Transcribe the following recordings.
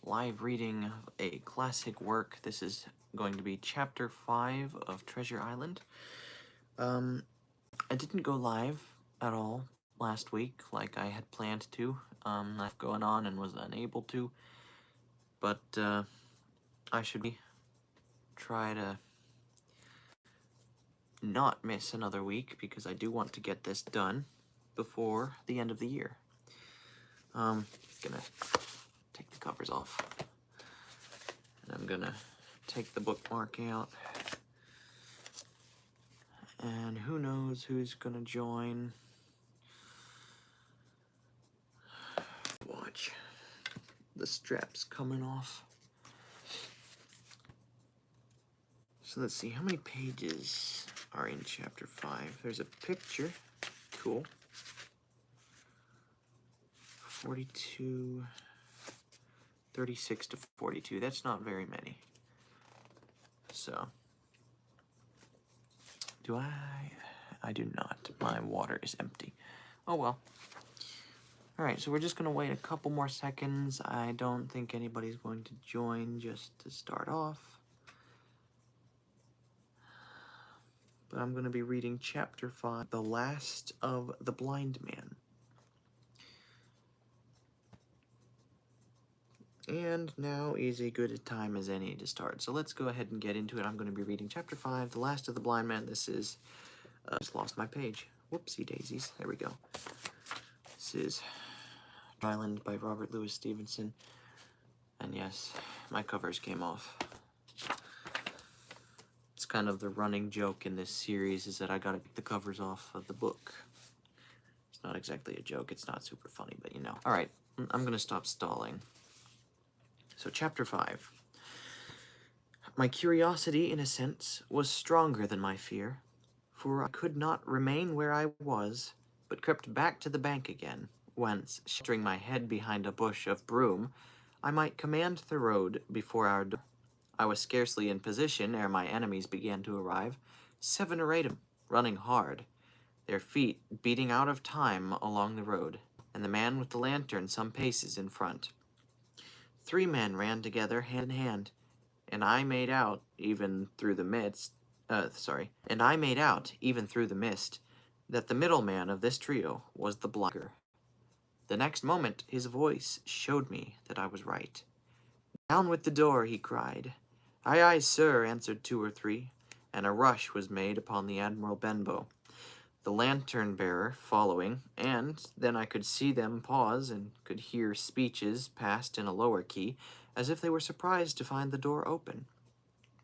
live reading of a classic work. This is going to be Chapter 5 of Treasure Island. I didn't go live at all last week like I had planned to. Life going on and was unable to. But I should try to not miss another week because I do want to get this done before the end of the year. Gonna take the covers off. And I'm gonna take the bookmark out. And who knows who's gonna join. Watch. The strap's coming off. So let's see, how many pages are in Chapter 5? There's a picture. Cool. 42, 36 to 42. That's not very many. So, do I do not. My water is empty. Oh well. Alright, so we're just going to wait a couple more seconds. I don't think anybody's going to join just to start off. But I'm going to be reading Chapter 5, The Last of the Blind Man. And now is a good time as any to start. So let's go ahead and get into it. I'm going to be reading Chapter 5, The Last of the Blind Man. This is... just lost my page. Whoopsie daisies. There we go. This is Island by Robert Louis Stevenson. And yes, my covers came off. It's kind of the running joke in this series is that I gotta take the covers off of the book. It's not exactly a joke. It's not super funny, but you know. Alright, I'm gonna stop stalling. So, Chapter 5. My curiosity, in a sense, was stronger than my fear, for I could not remain where I was, but crept back to the bank again, whence, sheltering my head behind a bush of broom, I might command the road before our door. I was scarcely in position ere my enemies began to arrive, 7 or 8 of them, running hard, their feet beating out of time along the road, and the man with the lantern some paces in front. 3 men ran together hand in hand, and I made out, even through the mist, that the middle man of this trio was the blinder. The next moment his voice showed me that I was right. "Down with the door," he cried. "Aye, aye, sir," answered 2 or 3, and a rush was made upon the Admiral Benbow, the lantern-bearer following, and then I could see them pause and could hear speeches passed in a lower key, as if they were surprised to find the door open.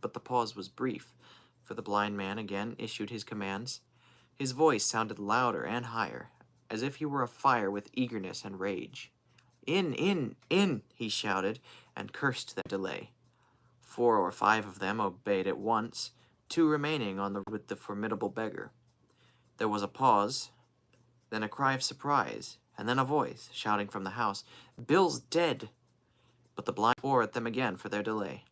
But the pause was brief, for the blind man again issued his commands. His voice sounded louder and higher, as if he were afire with eagerness and rage. In, he shouted, and cursed their delay. 4 or 5 of them obeyed at once, 2 remaining on the road with the formidable beggar. There was a pause, then a cry of surprise, and then a voice shouting from the house, "Bill's dead!" But the blind swore at them again for their delay.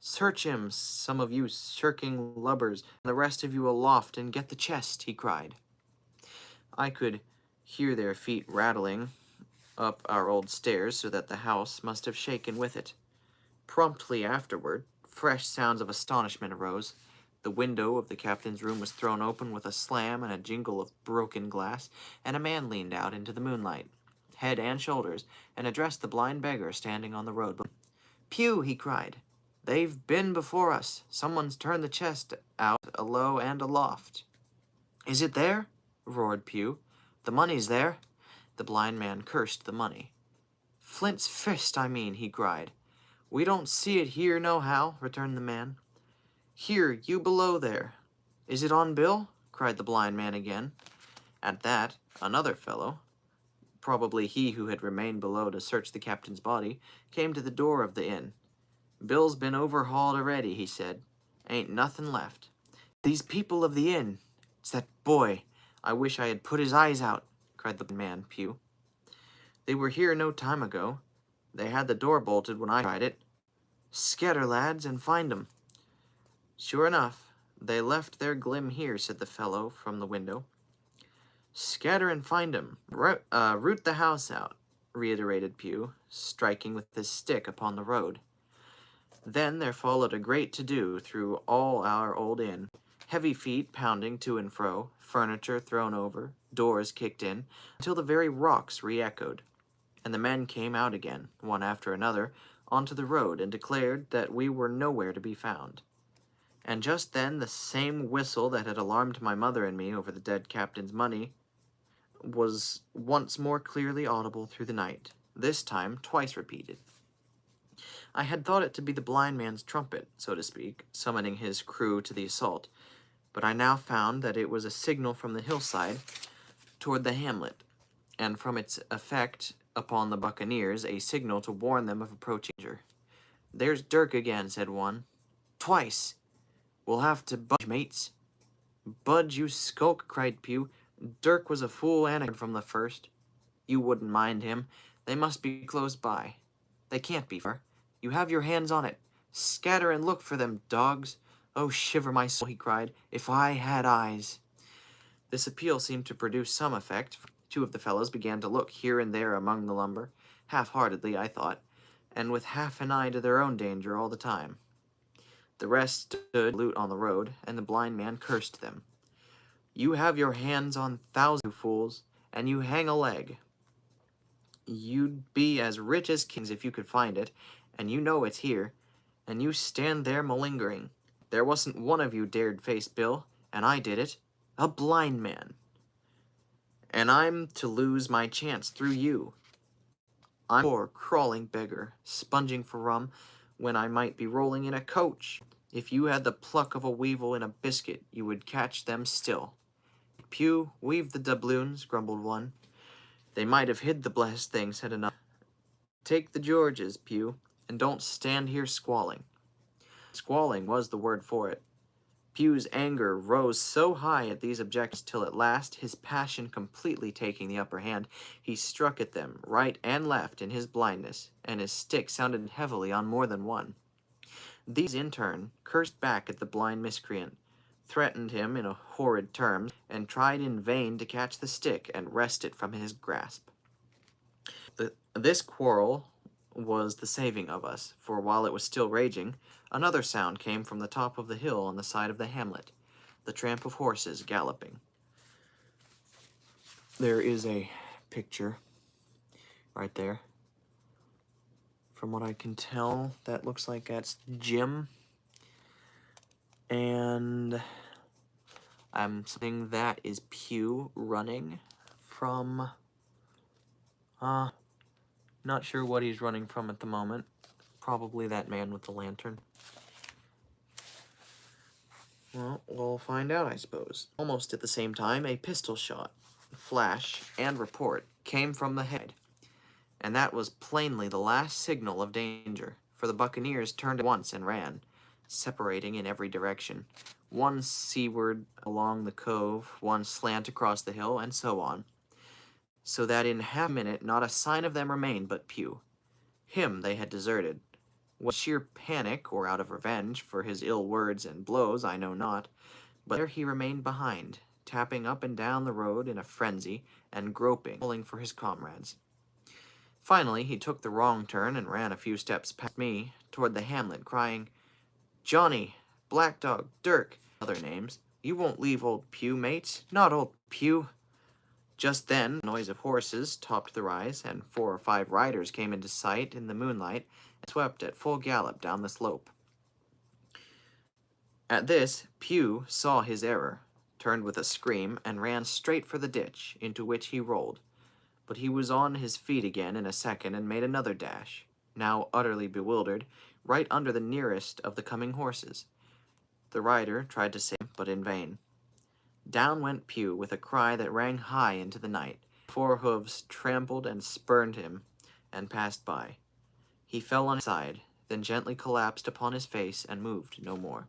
"Search him, some of you shirking lubbers, and the rest of you aloft, and get the chest," he cried. I could hear their feet rattling up our old stairs, so that the house must have shaken with it. Promptly afterward, fresh sounds of astonishment arose. The window of the captain's room was thrown open with a slam and a jingle of broken glass, and a man leaned out into the moonlight, head and shoulders, and addressed the blind beggar standing on the road. "Pew!" he cried. "They've been before us. Someone's turned the chest out alow and aloft." "Is it there?" roared Pew. "The money's there." The blind man cursed the money. "Flint's fist, I mean," he cried. "We don't see it here nohow," returned the man. "Here, you below there. Is it on Bill?" cried the blind man again. At that, another fellow, probably he who had remained below to search the captain's body, came to the door of the inn. "Bill's been overhauled already," he said. "Ain't nothing left." "These people of the inn! It's that boy! I wish I had put his eyes out," cried the man, Pew. "They were here no time ago. They had the door bolted when I tried it. Scatter, lads, and find 'em." "Sure enough, they left their glim here," said the fellow from the window. "Scatter and find 'em. Root the house out. reiterated Pew, striking with his stick upon the road. Then there followed a great to-do through all our old inn, heavy feet pounding to and fro, furniture thrown over, doors kicked in, until the very rocks re-echoed, and the men came out again, one after another, onto the road and declared that we were nowhere to be found. And just then the same whistle that had alarmed my mother and me over the dead captain's money was once more clearly audible through the night, this time twice repeated. I had thought it to be the blind man's trumpet, so to speak, summoning his crew to the assault, but I now found that it was a signal from the hillside toward the hamlet, and from its effect upon the buccaneers, a signal to warn them of approaching danger. "There's Dirk again," said one. "Twice! We'll have to budge, mates." "Budge, you skulk," cried Pew. "Dirk was a fool and a from the first. You wouldn't mind him. They must be close by. They can't be far. You have your hands on it. Scatter and look for them, dogs. Oh, shiver my soul," he cried, "if I had eyes." This appeal seemed to produce some effect. Two of the fellows began to look here and there among the lumber, half-heartedly, I thought, and with half an eye to their own danger all the time. The rest stood loot on the road, and the blind man cursed them. "You have your hands on thousands, you fools, and you hang a leg. You'd be as rich as kings if you could find it, and you know it's here, and you stand there malingering. There wasn't one of you dared face Bill, and I did it. A blind man. And I'm to lose my chance through you. I'm a poor, crawling beggar, sponging for rum, when I might be rolling in a coach. If you had the pluck of a weevil in a biscuit, you would catch them still." "Pew, weave the doubloons," grumbled one. "They might have hid the blessed thing," said another. "Take the Georges, Pew, and don't stand here squalling." Squalling was the word for it. Pew's anger rose so high at these objections till at last, his passion completely taking the upper hand, he struck at them right and left in his blindness, and his stick sounded heavily on more than one. These, in turn, cursed back at the blind miscreant, threatened him in horrid terms, and tried in vain to catch the stick and wrest it from his grasp. This quarrel was the saving of us, for while it was still raging, another sound came from the top of the hill on the side of the hamlet, the tramp of horses galloping. There is a picture right there. From what I can tell, that looks like that's Jim. And I'm saying that is Pew running from, not sure what he's running from at the moment. Probably that man with the lantern. Well, we'll find out, I suppose. Almost at the same time, a pistol shot, flash, and report came from the head, and that was plainly the last signal of danger, for the buccaneers turned at once and ran, separating in every direction, one seaward along the cove, one slant across the hill, and so on, so that in half a minute not a sign of them remained but Pew. Him they had deserted. Was sheer panic, or out of revenge for his ill words and blows, I know not, but there he remained behind, tapping up and down the road in a frenzy, and groping, calling for his comrades. Finally, he took the wrong turn and ran a few steps past me, toward the hamlet, crying, "Johnny, Black Dog, Dirk," other names, "you won't leave old Pew, mates, not old Pew." Just then, the noise of horses topped the rise, and 4 or 5 riders came into sight in the moonlight, and swept at full gallop down the slope. At this, Pew saw his error, turned with a scream, and ran straight for the ditch, into which he rolled. But he was on his feet again in a second, and made another dash, now utterly bewildered, right under the nearest of the coming horses. The rider tried to save him, but in vain. Down went Pew with a cry that rang high into the night. 4 hoofs trampled and spurned him, and passed by. He fell on his side, then gently collapsed upon his face and moved no more.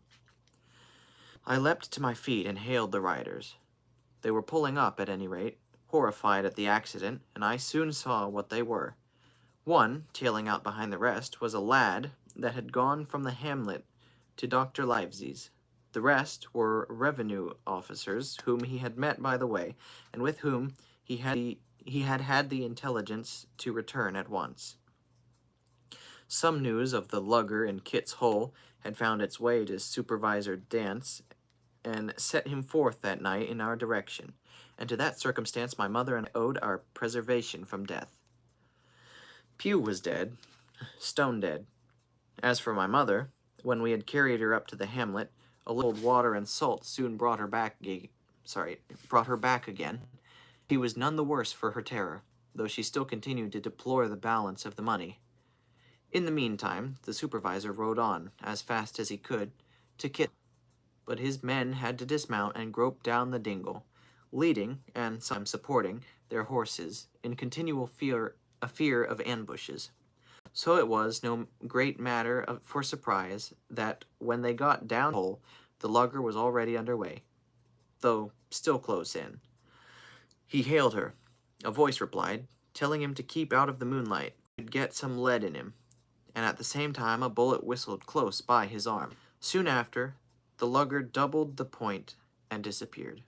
I leapt to my feet and hailed the riders. They were pulling up, at any rate, horrified at the accident, and I soon saw what they were. One, tailing out behind the rest, was a lad that had gone from the hamlet to Dr. Livesey's. The rest were revenue officers whom he had met by the way, and with whom he he had had the intelligence to return at once. Some news of the lugger in Kit's Hole had found its way to Supervisor Dance and set him forth that night in our direction, and to that circumstance my mother and I owed our preservation from death. Pugh was dead, stone dead. As for my mother, when we had carried her up to the hamlet, a little water and salt soon brought her back again. She was none the worse for her terror, though she still continued to deplore the balance of the money. In the meantime, the supervisor rode on, as fast as he could, to Kit, but his men had to dismount and grope down the dingle, leading, and sometimes supporting, their horses, in continual fear of ambushes. So it was no great matter for surprise that, when they got down the hole, the lugger was already under way, though still close in. He hailed her. A voice replied, telling him to keep out of the moonlight, could get some lead in him, and at the same time a bullet whistled close by his arm. Soon after, the lugger doubled the point and disappeared.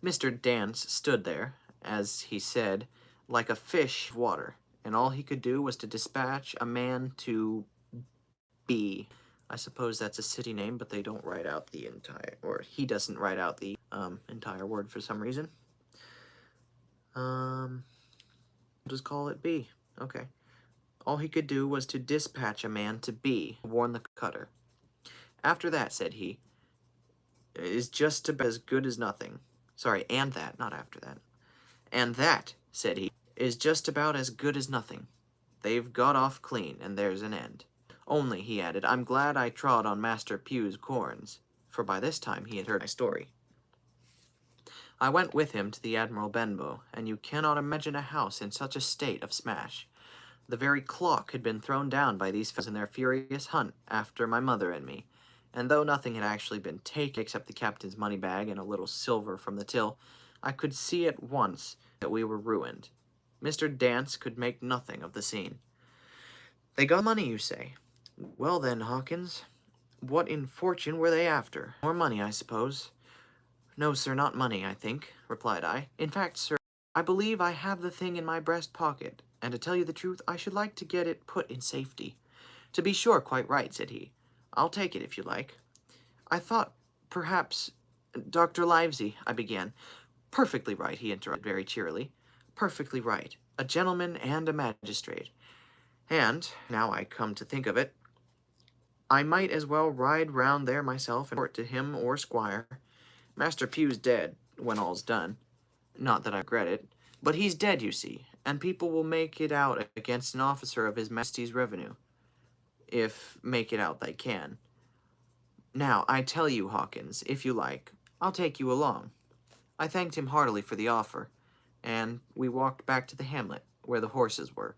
Mr. Dance stood there, as he said, like a fish of water, and all he could do was to dispatch a man to B. I suppose that's a city name, but they don't write out the entire, or he doesn't write out the entire word for some reason. We'll just call it B. Okay. All he could do was to dispatch a man to B, to warn the cutter. After that, said he, is just about as good as nothing. Sorry, and that, not after that. And that, said he, is just about as good as nothing. They've got off clean, and there's an end. Only, he added, I'm glad I trod on Master Pugh's corns, for by this time he had heard my story. I went with him to the Admiral Benbow, and you cannot imagine a house in such a state of smash. The very clock had been thrown down by these fellows in their furious hunt after my mother and me, and though nothing had actually been taken except the captain's money bag and a little silver from the till, I could see at once that we were ruined. Mr. Dance could make nothing of the scene. They got money, you say? Well then, Hawkins, what in fortune were they after? More money, I suppose. No, sir, not money, I think, replied I. In fact, sir, I believe I have the thing in my breast pocket, and to tell you the truth, I should like to get it put in safety. To be sure, quite right, said he. I'll take it if you like. I thought, perhaps, Dr. Livesey, I began. Perfectly right, he interrupted very cheerily. Perfectly right. A gentleman and a magistrate. And, now I come to think of it, I might as well ride round there myself and report to him or squire. Master Pugh's dead, when all's done. Not that I regret it, but he's dead, you see, and people will make it out against an officer of His Majesty's revenue, if make it out they can. Now, I tell you, Hawkins, if you like, I'll take you along. I thanked him heartily for the offer, and we walked back to the hamlet, where the horses were.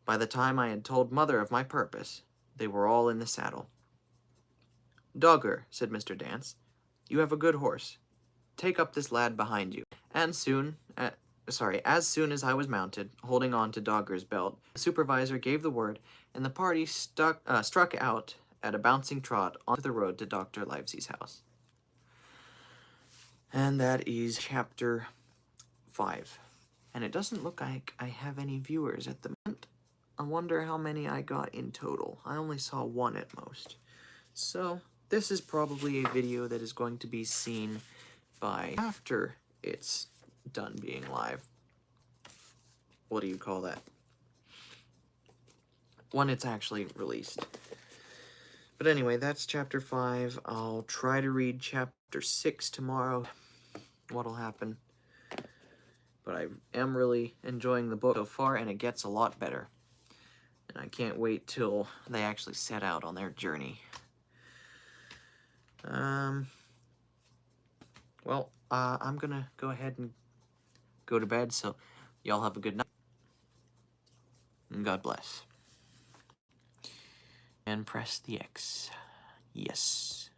By the time I had told Mother of my purpose, they were all in the saddle. Dogger, said Mr. Dance, you have a good horse. Take up this lad behind you. And as soon as I was mounted, holding on to Dogger's belt, the supervisor gave the word, and the party struck out at a bouncing trot onto the road to Dr. Livesey's house. And that is chapter 5. And it doesn't look like I have any viewers at the moment. I wonder how many I got in total. I only saw one at most. So, this is probably a video that is going to be seen by after it's done being live. What do you call that? When it's actually released. But anyway, that's chapter 5. I'll try to read chapter 6 tomorrow. What'll happen. But I am really enjoying the book so far, and it gets a lot better. And I can't wait till they actually set out on their journey. Well, I'm gonna go ahead and go to bed, so y'all have a good night. And God bless. And press the X. Yes.